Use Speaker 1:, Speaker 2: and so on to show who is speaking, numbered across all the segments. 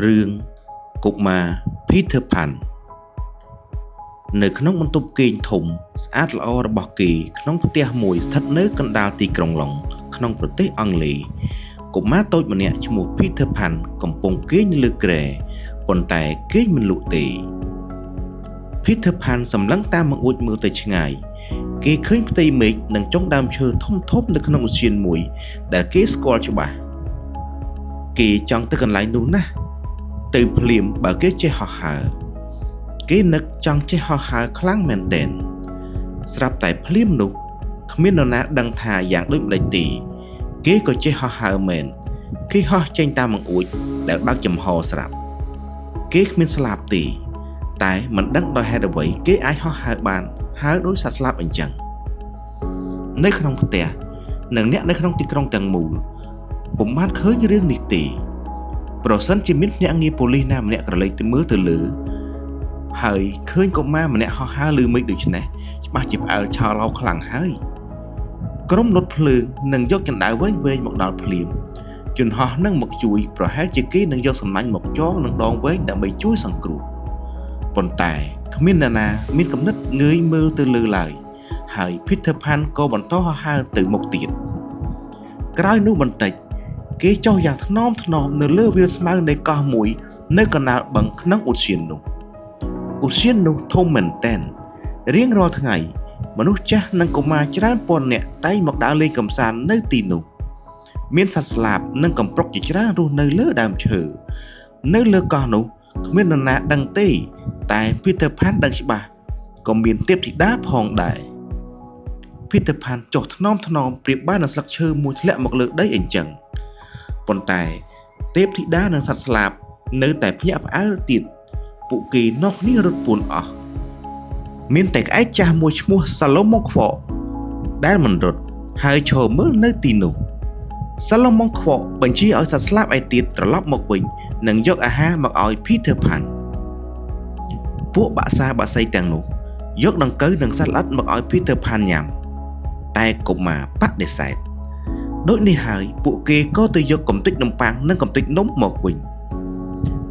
Speaker 1: រឿងកុមារ Peter Pan នៅក្នុងបន្ទប់គេងធំស្អាតល្អរបស់គេក្នុងផ្ទះមួយស្ថិតនៅកណ្ដាលទីក្រុងឡុងក្នុងប្រទេសអង់គ្លេសកុមារតូចម្នាក់ឈ្មោះ Peter Pan កំពុងគេងនៅលើគ្រែប៉ុន្តែគេងមិនលក់ទេ Peter Pan សម្លឹងតាមបង្អួចមើលទៅឆ្ងាយគេឃើញផ្ទៃមេឃនិងចុងដើមឈើធំៗនៅក្នុងឧទ្យានមួយដែលគេស្គាល់ច្បាស់គេចង់ទៅកន្លែងនោះណាស់ទៅភ្លាមបើគេចេះហោះហើរគេនឹកចង់ចេះហោះហើរខ្លាំងមែនទែនស្រាប់តែភ្លាមនោះគ្មាននរណាដឹងថាយ៉ាងដូចម្ដេចទេគេក៏ចេះហោះហើរមែនគេហោះចេញតាមបង្អួចដែលបើកចំហស្រាប់គេគ្មានស្លាប់ទេតែមិនដឹងដោយហេតុអ្វីគេអាចហោះហើរបានហើរដោយសត្វស្លាប់អញ្ចឹងនៅក្នុងផ្ទះនិងអ្នកនៅក្នុងទីក្រុងទាំងមូលពុំបានឃើញរឿងនេះទេប្រសិនជាមានភ្នាក់ងារប៉ូលីសណាម្នាក់ក្រឡេកទៅមើលទៅលើហើយឃើញកុមារម្នាក់ហោះហើរលើមេឃដូចនេះច្បាស់ជាផ្អើលឆោឡោខ្លាំងហើយក្រុមលុតភ្លើងនឹងយកចណ្ដៅវែងមកដល់ភ្លាមជនហោះនឹងមកជួយប្រហែលជាគេនឹងយកសំណាញ់មកចងនឹងដងវែងដើម្បីជួយសង្គ្រោះប៉ុន្តែគ្មាននរណាមានគំនិតងើយមើលទៅលើឡើយហើយ Peter Pan ក៏បន្តហោះហើរទៅមុខទៀតក្រោយនោះបន្តិចគេចុះយ៉ាងថ្នមនៅលើវាលស្មៅនៃកោះមួយនៅកណ្ដាលបឹងក្នុងឧទ្យាននោះធំមែនទែនរៀងរាល់ថ្ងៃមនុស្សចាស់និងកុមារច្រើនពាន់នាក់តែងមកដើរលេងកម្សាន្តនៅទីនោះមានសត្វស្លាបនិងកំប្រុកជាច្រើនរស់នៅលើដើមឈើនៅលើកោះនោះគ្មាននរណាដឹងទេតែ Peter Pan ដឹងច្បាស់ក៏មានទេពធីតាផងដែរ Peter Pan ចុះថ្នមប្រៀបបាននឹងស្លឹកឈើមួយធ្លាក់មកលើដីអញ្ចឹងប៉ុន្តែទេពធីតានិងសត្វស្លាបនៅតែភ្ញាក់ផ្អើលទៀតពួកគេនោះគ្នារត់ពួនអស់មានតែក្អែកចាស់មួយឈ្មោះ Solomon Quack ដែលមិនរត់ហើយឈរមើលនៅទីនោះ Solomon Quack បញ្ជាឲ្យសត្វស្លាបឯទៀតត្រឡប់មកវិញនិងយកអាហារមកឲ្យ Peter Pan ពួកបក្សាបក្សីទាំងនោះយកដង្កូវនិងសត្វល្អិតមកឲ្យ Peter Pan ញ៉ាំតែកុមារបដិសេធដូចនេះហើយពួកគេក៏ទៅយកកំទេចនំប៉័ងនិងកំទេចនំមកវិញ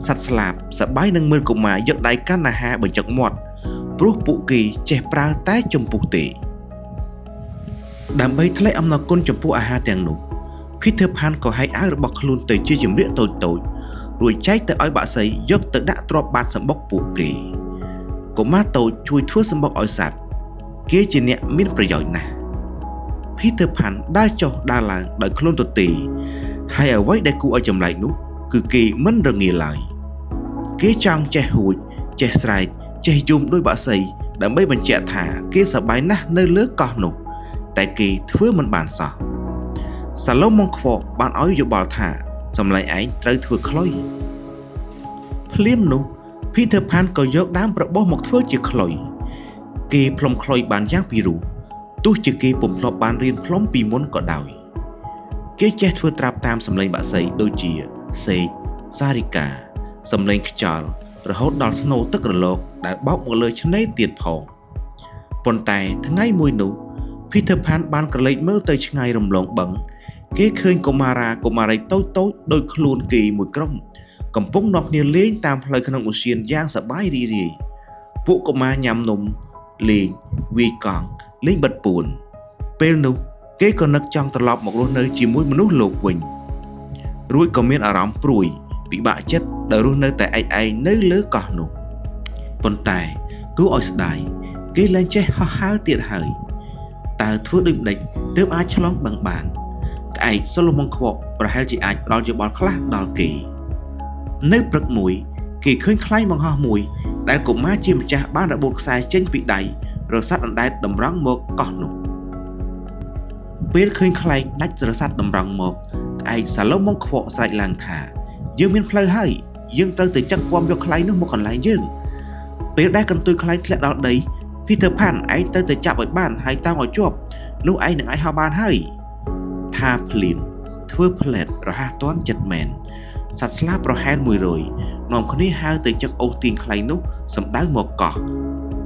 Speaker 1: សត្វស្លាបសប្បាយនឹងមើលកុមារយកដៃកាន់អាហារបញ្ចុកមាត់ព្រោះពួកគេចេះប្រើតែចំពុះទេដើម្បីថ្លែងអំណរគុណចំពោះអាហារទាំងនោះ Peter Pan ក៏ហែកអាវរបស់ខ្លួនទៅជាជំរាកតូចរួចចែកទៅឲ្យបក្សីយកទៅដាក់ទ្រាប់បាតសម្បុកពួកគេកុមារតូចជួយធ្វើសម្បុកឲ្យសត្វគេជាអ្នកមានប្រយោជន៍ណាស់ Peter Pan ដើរចុះដើរឡើងដោយខ្លួនទទេហើយអ្វីដែលគួរឲ្យចម្លែកនោះគឺគេមិនរងាឡើយគេចង់ចេះហួចចេះស្រែកចេះយំដោយបក្សីដើម្បីបញ្ជាក់ថាគេសប្បាយណាស់នៅលើកោះនោះតែគេធ្វើមិនបានសោះ Solomon Quack បានឲ្យយោបល់ថាសម្លេងឯងត្រូវធ្វើខ្លុយភ្លាមនោះ Peter Pan ក៏យកដើមប្របោះមកធ្វើជាខ្លុយគេផ្លុំខ្លុយបានយ៉ាងពីរោះទោះជាគេពុំធ្លាប់បានរៀនផ្លុំពីមុនក៏ដោយគេចេះធ្វើត្រាប់តាមសម្លេងបក្សីដូចជាសេកសារិកាសម្លេងខ្យល់រហូតដល់ស្នូរទឹករលកដែលបោកមកលើឆ្នេរទៀតផងប៉ុន្តែថ្ងៃមួយនោះ Peter Pan បានក្រឡេកមើលទៅឆ្ងាយរំលងបឹងគេឃើញកុមារីតូចដូចខ្លួនគេមួយក្រុមកំពុងនាំគ្នាលេងតាមផ្លូវក្នុងឧទ្យានយ៉ាងសប្បាយរីករាយពួកកុមារញ៉ាំនំលេងវាយកង់លេងបិទពួនពេលនោះគេក៏នឹកចង់ត្រឡប់មករស់នៅជាមួយមនុស្សលោកវិញរួចក៏មានអារម្មណ៍ព្រួយពិបាកចិត្តដែលរស់នៅតែឯកឯងនៅលើកោះនោះប៉ុន្តែគួរឲ្យស្ដាយគេលែងចេះហោះហើរទៀតហើយតើធ្វើដូចម្ដេចទើបអាចឆ្លងបឹងបានក្អែក Solomon Quack ប្រហែលជាអាចផ្ដល់យោបល់ខ្លះដល់គេនៅព្រឹកមួយគេឃើញខ្លែងបង្ហោះមួយដែលកុមារជាម្ចាស់បានរបូតខ្សែចេញពីដៃរសាត់អណ្ដែតតម្រង់មកកោះនោះពេលឃើញខ្លែងដាច់រសាត់តម្រង់មកក្អែក Solomon Quack ស្រែកឡើងថាយើងមានផ្លូវហើយយើងត្រូវទៅចឹកពាំយកខ្លែងនោះមកកន្លែងយើងពេលដែលកន្ទុយខ្លែងធ្លាក់ដល់ដី Peter Pan ឯងទៅចាប់ឲ្យបានហើយតោងឲ្យជាប់នោះឯងនឹងអាចហោះបានហើយថាភ្លាមធ្វើផ្លែតរហ័សទាន់ចិត្តមែនសត្វស្លាបប្រហែល100នាំគ្នាហើរទៅចឹកអូសទាញខ្លែងនោះសម្ដៅមកកោះ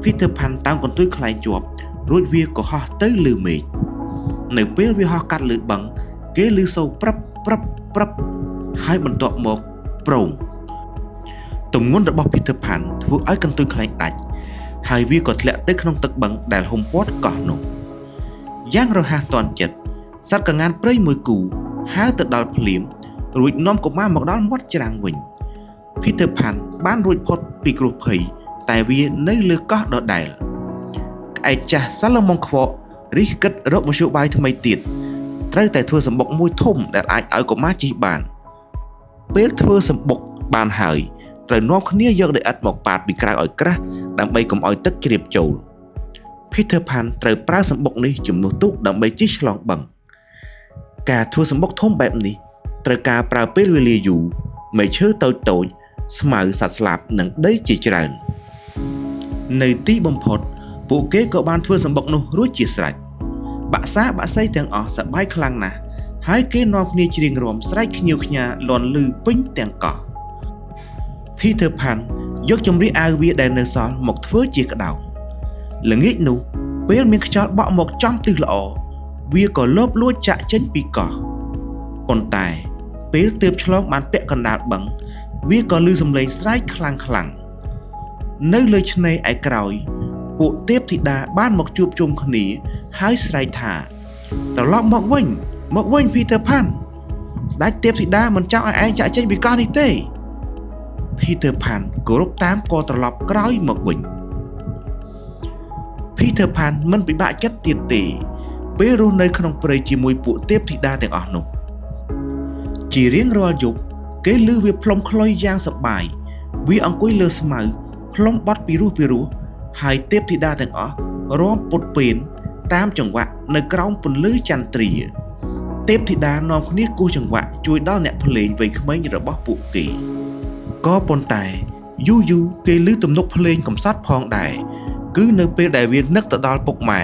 Speaker 1: Peter Pan តាមកន្ទុយខ្លែងជាប់រួចវាក៏ហោះទៅលើមេឃនៅពេលវាហោះកាត់លើបឹងគេឮសូរប្រឹបហើយបន្ទាប់មកប្រង ទំងន់របស់ Peter Pan ធ្វើឲ្យកន្ទុយខ្លែងដាច់ហើយវាក៏ធ្លាក់ទៅក្នុងទឹកបឹងដែលហុំព័ទ្ធកោះនោះយ៉ាងរហ័សទាន់ចិត្តសត្វកងានព្រៃមួយគូហើរទៅដល់ភ្លាមរួចនាំកុមារមកដល់មាត់ច្រាំងវិញ Peter Pan បានរួចផុតពីគ្រោះភ័យតែវានៅលើកោះដដែលក្អែកចាស់សាឡូម៉ុងខ្វក់រិះគិតរកមធ្យោបាយថ្មីទៀតត្រូវតែធ្វើសម្បុកមួយធំដែលអាចឲ្យកុមារជិះបានពេលធ្វើសម្បុកបានហើយត្រូវនាំគ្នាយកដីឥដ្ឋមកប៉ាតពីក្រៅឲ្យក្រាស់ដើម្បីកុំឲ្យទឹកជ្រាបចូល Peter Pan ត្រូវប្រើសម្បុកនេះជំនួសទូកដើម្បីជិះឆ្លងបឹងការធ្វើសម្បុកធំបែបនេះត្រូវការប្រើពេលវេលាយូរមែកឈើតូចៗស្មៅសត្វស្លាបនិងដីជាច្រើននៅទីបំផុតពួកគេក៏បានធ្វើសម្បុកនោះរួចជាស្រេចបាក់សីទាំងអស់សប្បាយខ្លាំងណាស់ហើយគេនាំគ្នាច្រៀងរាំស្រែកខ្ញៀវខ្ញាលាន់ឮពេញទាំងកោះ Peter Pan យកចម្រៀងអាវវាដែលនៅសល់មកធ្វើជាក្តោបល្ងាចនោះពេលមានខ្យល់បក់មកចំទិសល្អវាក៏លបលួចចាក់ចេញពីកោះប៉ុន្តែពេលទើបឆ្លងបានពាក់កណ្ដាលបឹងវាក៏ឮសំឡេងស្រែកខ្លាំងនៅលើឆ្នេរឯក្រោយពួកទេពធីតាបានមកជួបជុំគ្នាហើយស្រែកថាត្រឡប់មកវិញ Peter Pan ស្ដេចទេពធីតាមិនចង់ឲ្យឯងចាក់ចេញពីកោះនេះទេ Peter Pan គោរពតាមក៏ត្រឡប់ក្រោយមកវិញ Peter Pan មិនពិបាកចិត្តទៀតទេពេលរស់នៅក្នុងព្រៃជាមួយពួកទេពធីតាទាំងអស់នោះជារៀងរាល់យប់គេឮវាផ្លុំខ្លុយយ៉ាងសប្បាយវាអង្គុយលើស្មៅផ្លុំបត់ពីរោះហើយទេពធីតាទាំងអស់រាំពុតពេនតាមចង្វាក់នៅក្រោមពន្លឺចន្ទ្រាទេពធីតានាំគ្នាគោះចង្វាក់ជួយដល់អ្នកភ្លេងវ័យក្មេងរបស់ពួកគេក៏ប៉ុន្តែយូរគេឮទំនុកភ្លេងកំសត់ផងដែរគឺនៅពេលដែលវានឹកទៅដល់ពុកម៉ែ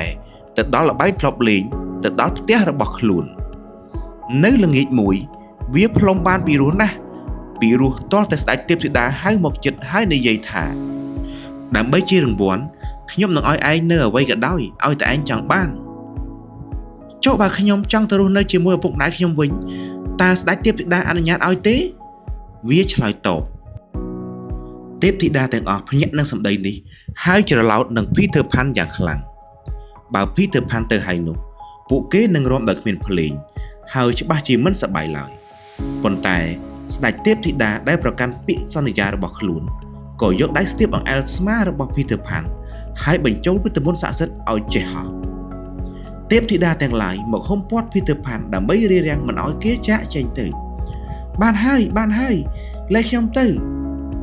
Speaker 1: ទៅដល់ល្បែងធ្លាប់លេងទៅដល់ផ្ទះរបស់ខ្លួននៅល្ងាចមួយវាផ្លុំបានពីរោះណាស់ពីរោះទាល់តែស្ដេចទេពធីតាហៅមកចិត្តហើយនិយាយថាដើម្បីជារង្វាន់ខ្ញុំនឹងឲ្យឯងនៅអ្វីក៏ដោយឲ្យតែឯងចង់បានចុះបើខ្ញុំចង់ទៅរស់នៅជាមួយឪពុកម្ដាយខ្ញុំវិញតើស្ដេចទេពធីតាអនុញ្ញាតឲ្យទេវាឆ្លើយតបទេពធីតាទាំងអស់ភ្ញាក់នឹងសម្ដីនេះហើយច្រឡោតនឹង Peter Pan យ៉ាងខ្លាំងបើ Peter Pan ទៅហើយនោះពួកគេនឹងរាំដោយគ្មានភ្លេងហើយច្បាស់ជាមិនសប្បាយឡើយប៉ុន្តែស្ដេចទេពធីតាដែលប្រកាន់ពាក្យសន្យារបស់ខ្លួនក៏យកដៃស្ទាបអង្អែលស្មារបស់ Peter Pan ហើយបញ្ចូលវិធានមន្តស័ក្តិសិទ្ធិឲ្យចេះហោះទេពធីតាទាំងឡាយមកហុំព័ទ្ធ Peter Pan ដើម្បីរារាំងមិនឲ្យគេចាកចេញទៅបានហើយលែងខ្ញុំទៅ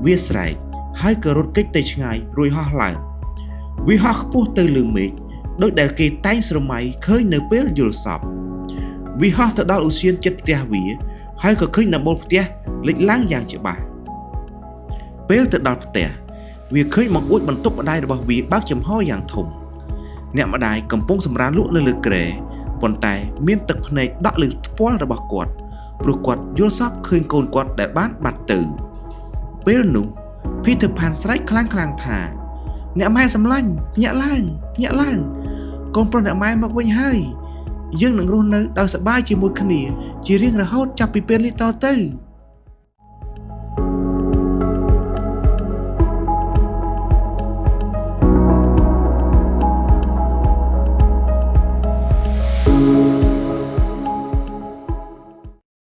Speaker 1: វាស្រែកហើយក៏រត់គេចទៅឆ្ងាយរួចហោះឡើងវាហោះខ្ពស់ទៅលើមេឃដោយដែលគេតែងស្រមៃឃើញនៅពេលយល់សប្តិវាហោះទៅដល់ឧទ្យានជិតផ្ទះវាហើយក៏ឃើញដំបូលផ្ទះលេចឡើងយ៉ាងច្បាស់ពេលទៅដល់ផ្ទះវាឃើញបង្អួចបន្ទប់ម្ដាយរបស់វាបើកចំហយ៉ាងធំអ្នកម្ដាយកំពុងសម្រានលក់នៅលើគ្រែប៉ុន្តែមានទឹកភ្នែកដក់លើថ្ពាល់របស់គាត់ព្រោះគាត់យល់សប្តិឃើញកូនគាត់ដែលបានបាត់ទៅពេលនោះ Peter Pan ស្រែកខ្លាំងថាអ្នកម៉ែសម្លាញ់ញាក់ឡើងកូនប្រុសអ្នកម៉ែមកវិញហើយយើងនឹងរស់នៅដោយសប្បាយជាមួយគ្នាជារៀងរហូតចាប់ពីពេលនេះតទៅ